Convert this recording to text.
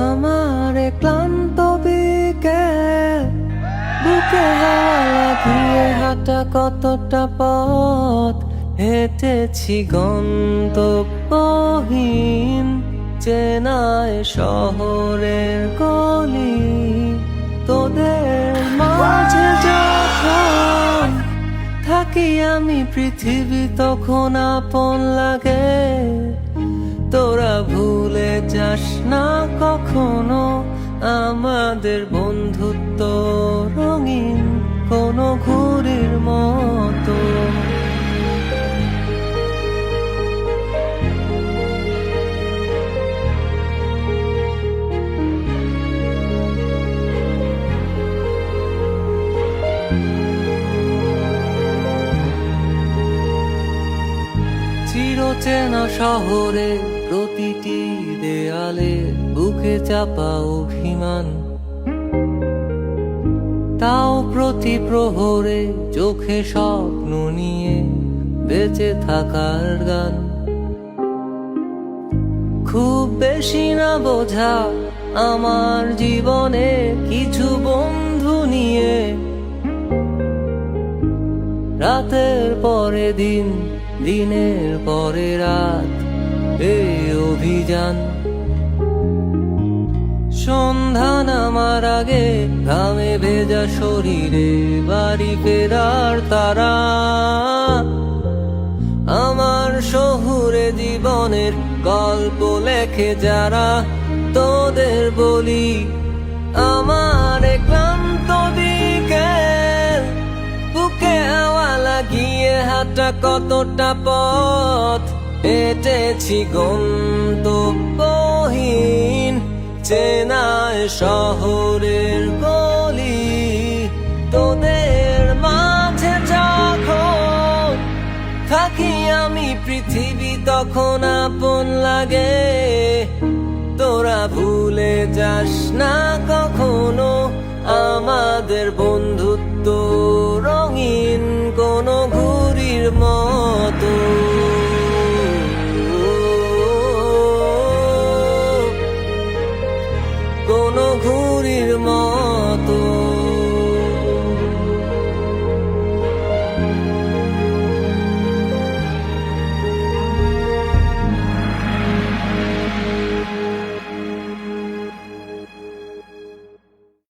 আমার ক্লান্ত বিকেল, বুকে হাওয়া লাগিয়ে হাঁটা কতটা পথ হেঁটেছি গন্তব্যহীন চেনায় শহরের গলি। তোদের মাঝে যখন থাকি আমি, পৃথিবী তখন আপন লাগে। তোরা ভুলে যাস না কখনো আমাদের বন্ধুত্ব রঙিন কোনো ঘুড়ির মতো। চিরচেনা শহরে প্রতিটি দেয়ালে বুকে চাপা অভিমান, তাও প্রতি প্রহরে চোখে স্বপ্ন নিয়ে বেঁচে থাকার গান। খুব বেশি না বোঝা আমার জীবনে কিছু বন্ধু নিয়ে, রাতের পরে দিন, দিনের পরে রাত এই অভিযান। সন্ধ্যা নামার আগে ঘামে ভেজা শরীরে বাড়ি ফেরার তারা। আমার শহুরে জীবনের গল্প লেখে যারা, তোদের বলি আমার ক্লান্ত বিকেল, বুকে হাওয়া লাগিয়ে হাঁটা কতটা পথ হেঁটেছি গন্তব্যহীন চেনায় শহরের গলি। তোদের মাঝে যখন থাকি আমি, পৃথিবী তখন আপন লাগে। তোরা ভুলে যাস না কখনো আমাদের বন্ধুত্ব রঙিন কোনো ঘুড়ির মতো।